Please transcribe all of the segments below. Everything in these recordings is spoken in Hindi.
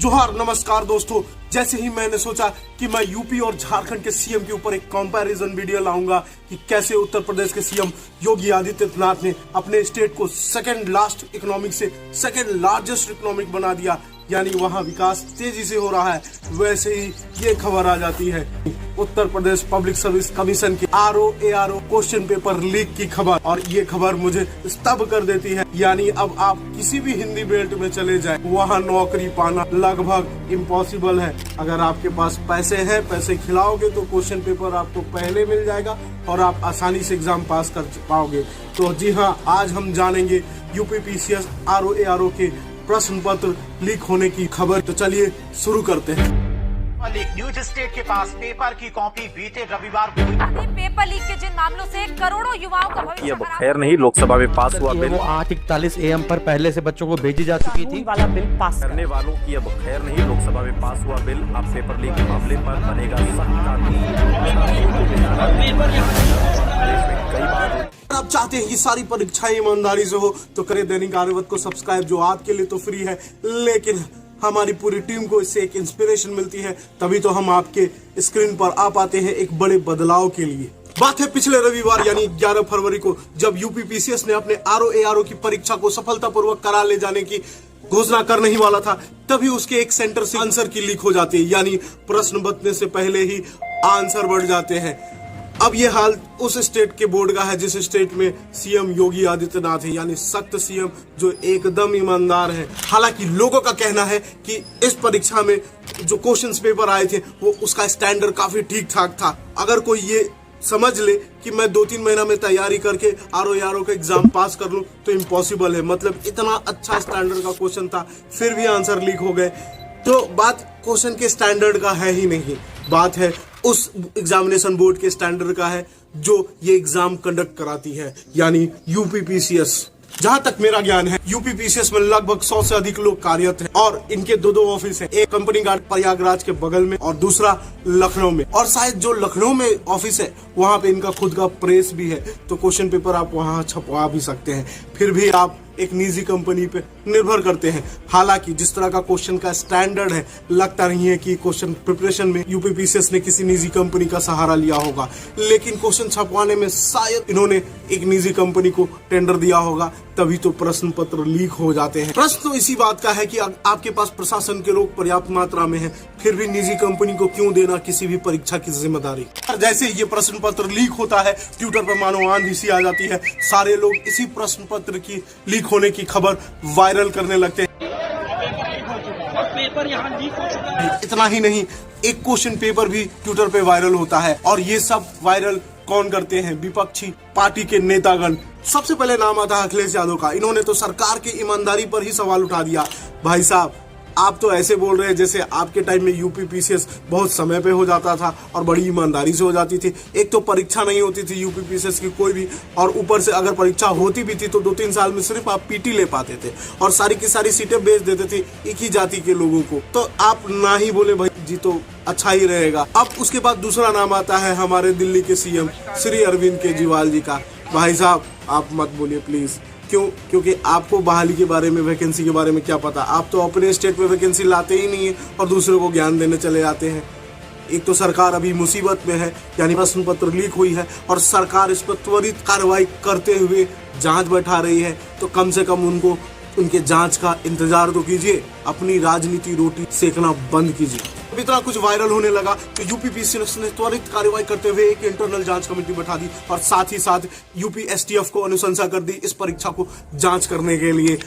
जोहार नमस्कार दोस्तों। जैसे ही मैंने सोचा कि मैं यूपी और झारखंड के सीएम के ऊपर एक कंपैरिजन वीडियो लाऊंगा कि कैसे उत्तर प्रदेश के सीएम योगी आदित्यनाथ ने अपने स्टेट को सेकंड लास्ट इकोनॉमिक से सेकंड लार्जेस्ट इकोनॉमिक बना दिया, यानी वहां विकास तेजी से हो रहा है, वैसे ही ये खबर आ जाती है Uttar Pradesh public service commission के ROARO क्वेश्चन पेपर लीक की खबर। और ये खबर मुझे स्तब्ध कर देती है, यानी अब आप किसी भी हिंदी बेल्ट में चले जाएं, वहां नौकरी पाना लगभग इम्पॉसिबल है। अगर आपके पास पैसे हैं, पैसे खिलाओगे तो क्वेश्चन पेपर आपको पहले मिल जाएगा और आप आसानी से एग्जाम पास कर पाओगे। तो जी हाँ, आज हम जानेंगे UPPCS ROARO के प्रश्न पत्र लीक होने की खबर। तो चलिए शुरू करते हैं। लीक न्यूज स्टेट के पास पेपर की कॉपी बीते रविवार को पेपर लीक के जिन मामलों से करोड़ों युवाओं का भविष्य अब खैर नहीं, लोकसभा में पास हुआ बिल। वो 8:41 AM पर पहले से बच्चों को भेजी जा चुकी थी। वाला बिल पास करने वालों की अब खैर नहीं, लोकसभा में पास हुआ बिल। अब पेपर लीक के मामले पर बनेगा सख्त कानून। आप चाहते हैं कि सारी परीक्षाएं ईमानदारी से हो तो करें दैनिक आर्यवत को सब्सक्राइब, जो आपके लिए तो फ्री है, लेकिन हमारी पूरी टीम को इससे एक इंस्पिरेशन मिलती है, तभी तो हम आपके स्क्रीन पर आ पाते हैं एक बड़े बदलाव के लिए। बात है पिछले रविवार यानी 11 फरवरी को, जब UPPCS ने अपने ROARO की परीक्षा को सफलतापूर्वक करा ले जाने की घोषणा करने ही वाला था, तभी उसके एक सेंटर से आंसर की लीक हो जाती है, यानी प्रश्न बनने से पहले ही आंसर बढ़ जाते हैं। अब ये हाल उस स्टेट के बोर्ड का है जिस स्टेट में सीएम योगी आदित्यनाथ है, यानी सख्त सीएम जो एकदम ईमानदार है। हालांकि लोगों का कहना है कि इस परीक्षा में जो क्वेश्चंस पेपर आए थे वो उसका स्टैंडर्ड काफी ठीक ठाक था। अगर कोई ये समझ ले कि मैं 2-3 महीना में तैयारी करके ROARO का एग्जाम पास कर लूं तो इम्पॉसिबल है। मतलब इतना अच्छा स्टैंडर्ड का क्वेश्चन था, फिर भी आंसर लीक हो गए। तो बात क्वेश्चन के स्टैंडर्ड का है ही नहीं, बात है उस एग्जामिनेशन बोर्ड के स्टैंडर्ड का है जो ये एग्जाम कंडक्ट कराती है, यानी UPPCS। जहां तक मेरा ज्ञान है, UPPCS में लगभग 100 से अधिक लोग कार्यरत हैं और इनके दो ऑफिस हैं, एक कंपनी घाट प्रयागराज के बगल में और दूसरा लखनऊ में। और शायद जो लखनऊ में ऑफिस है वहां पे इनका खुद का प्रेस भी है, तो क्वेश्चन पेपर आप वहां छपवा भी सकते हैं। फिर भी आप एक निजी कंपनी पे निर्भर करते हैं। हालांकि जिस तरह का क्वेश्चन का स्टैंडर्ड है, लगता नहीं है कि क्वेश्चन प्रिपरेशन में UPPCS ने किसी निजी कंपनी का सहारा लिया होगा, लेकिन क्वेश्चन छपवाने में शायद इन्होंने एक निजी कंपनी को टेंडर दिया होगा, तभी तो प्रश्न पत्र लीक हो जाते हैं। प्रश्न तो इसी बात का है कि आपके पास प्रशासन के लोग पर्याप्त मात्रा में हैं, फिर भी निजी कंपनी को क्यों देना किसी भी परीक्षा की जिम्मेदारी। जैसे ये प्रश्न पत्र लीक होता है, ट्विटर पर मानो आंधी सी आ जाती है, सारे लोग इसी प्रश्न पत्र की लीक होने की खबर वायरल करने लगते हैं। पेपर यहाँ लीक हो चुका है। इतना ही नहीं, एक क्वेश्चन पेपर भी ट्विटर पे वायरल होता है, और ये सब वायरल कौन करते हैं? विपक्षी पार्टी के नेतागण। सबसे पहले नाम आता है अखिलेश यादव का। इन्होंने तो सरकार की ईमानदारी पर ही सवाल उठा दिया। भाई साहब, आप तो ऐसे बोल रहे हैं जैसे आपके टाइम में UPPCS बहुत समय पे हो जाता था और बड़ी ईमानदारी से हो जाती थी। एक तो परीक्षा नहीं होती थी UPPCS की कोई भी, और ऊपर से अगर परीक्षा होती भी थी तो 2-3 साल में सिर्फ आप PT ले पाते थे और सारी की सारी सीटें बेच देते थे एक ही जाति के लोगों को। तो आप ना ही बोले भाई जी तो अच्छा ही रहेगा। अब उसके बाद दूसरा नाम आता है हमारे दिल्ली के CM श्री अरविंद केजरीवाल जी का। भाई साहब, आप मत बोलिए प्लीज। क्यों? क्योंकि आपको बहाली के बारे में, वैकेंसी के बारे में क्या पता। आप तो अपने स्टेट में वैकेंसी लाते ही नहीं है और दूसरों को ज्ञान देने चले जाते हैं। एक तो सरकार अभी मुसीबत में है, यानी प्रश्न पत्र लीक हुई है और सरकार इस पर त्वरित कार्रवाई करते हुए जांच बैठा रही है, तो कम से कम उनको उनके जांच का इंतजार तो कीजिए, अपनी राजनीति रोटी सेकना बंद कीजिए। अब इतना कुछ वायरल होने लगा तो UPPCS ने त्वरित कार्रवाई करते हुए एक इंटरनल जांच कमेटी बैठा दी और साथ ही साथ UP STF को अनुशंसा कर दी इस परीक्षा को जांच करने के लिए।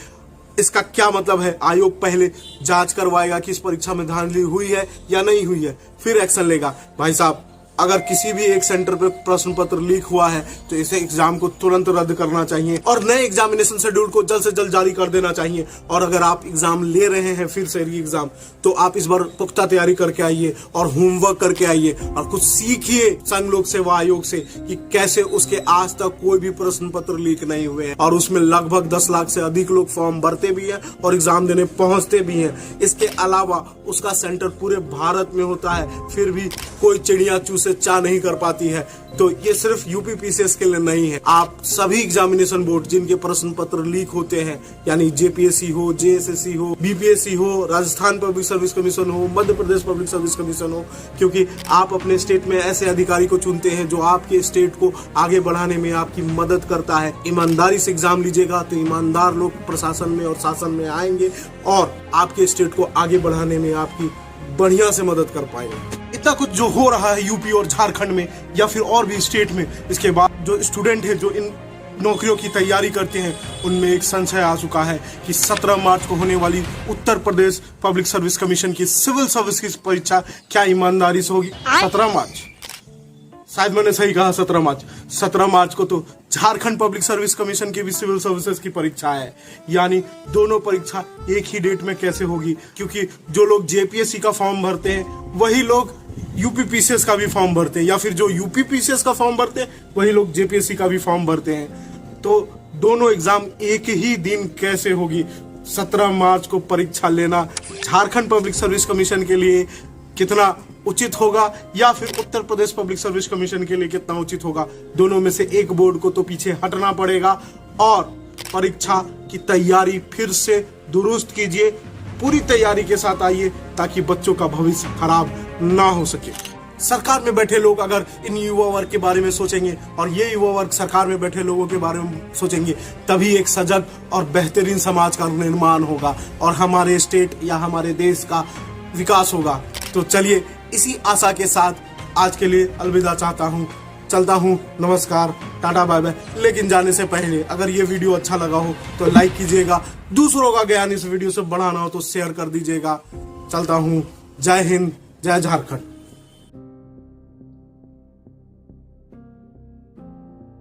इसका क्या मतलब है? आयोग पहले जांच करवाएगा कि इस परीक्षा में धांधली हुई है या नहीं हुई है, फिर एक्शन लेगा। भाई साहब, अगर किसी भी एक सेंटर पे प्रश्न पत्र लीक हुआ है तो इसे एग्जाम को तुरंत रद्द करना चाहिए और नए एग्जामिनेशन शेड्यूल को जल्द से जल्द जारी कर देना चाहिए। और अगर आप एग्जाम ले रहे हैं फिर से री एग्जाम, तो आप इस बार पुख्ता तैयारी करके आइए और होमवर्क करके आइए और कुछ सीखिए संघ लोक सेवा आयोग से कि कैसे उसके आज तक कोई भी प्रश्न पत्र लीक नहीं हुए हैं और उसमें लगभग 10 लाख से अधिक लोग फॉर्म भरते भी हैं और एग्जाम देने पहुंचते भी हैं। इसके अलावा उसका सेंटर पूरे भारत में होता है, फिर भी कोई चिड़िया चूसे से चा नहीं कर पाती है। तो ये सिर्फ यूपीपीसीएस के लिए नहीं है, आप सभी एग्जामिनेशन बोर्ड जिनके प्रश्न पत्र लीक होते हैं, यानी जेपीएससी हो, जेएसएससी हो, बीपीएससी हो, राजस्थान पब्लिक सर्विस कमीशन हो, Madhya Pradesh public service commission हो, क्योंकि आप अपने स्टेट में ऐसे अधिकारी को चुनते हैं जो आपके स्टेट को आगे बढ़ाने में आपकी मदद करता है। ईमानदारी से एग्जाम लीजिएगा तो ईमानदार लोग प्रशासन में और शासन में आएंगे और आपके स्टेट को आगे बढ़ाने में आपकी बढ़िया से मदद कर पाएंगे। इतना कुछ जो हो रहा है यूपी और झारखंड में या फिर और भी स्टेट में, इसके बाद जो स्टूडेंट है जो इन नौकरियों की तैयारी करते हैं उनमें एक संशय आ चुका है कि 17 मार्च को होने वाली Uttar Pradesh public service commission की सिविल सर्विस की परीक्षा क्या ईमानदारी से होगी। 17 मार्च, शायद मैंने सही कहा 17 मार्च। 17 मार्च को तो झारखंड पब्लिक सर्विस कमीशन की भी सिविल सर्विसेज की परीक्षा है, यानी दोनों परीक्षा एक ही डेट में कैसे होगी, क्योंकि जो लोग जेपीएससी का फॉर्म भरते हैं वही लोग यूपीपीसीएस का भी फॉर्म भरते हैं, या फिर जो यूपीपीसीएस का फॉर्म भरते हैं वही लोग जेपीएससी का भी फॉर्म भरते हैं। तो दोनों एग्जाम एक ही दिन कैसे होगी। 17 मार्च को परीक्षा लेना झारखंड पब्लिक सर्विस कमीशन के लिए कितना उचित होगा या फिर Uttar Pradesh public service commission के लिए कितना उचित होगा, दोनों में से एक बोर्ड को तो पीछे हटना पड़ेगा और परीक्षा की तैयारी फिर से दुरुस्त कीजिए, पूरी तैयारी के साथ आइए ताकि बच्चों का भविष्य खराब ना हो सके। सरकार में बैठे लोग अगर इन युवा वर्ग के बारे में सोचेंगे और ये युवा वर्ग सरकार में बैठे लोगों के बारे में सोचेंगे, तभी एक सजग और बेहतरीन समाज का निर्माण होगा और हमारे स्टेट या हमारे देश का विकास होगा। तो चलिए इसी आशा के साथ आज के लिए अलविदा चाहता हूँ, चलता हूँ, नमस्कार, टाटा बाय बाय। लेकिन जाने से पहले अगर ये वीडियो अच्छा लगा हो तो लाइक कीजिएगा, दूसरों का ज्ञान इस वीडियो से बढ़ाना हो तो शेयर कर दीजिएगा। चलता हूँ, जय हिंद, जय झारखंड।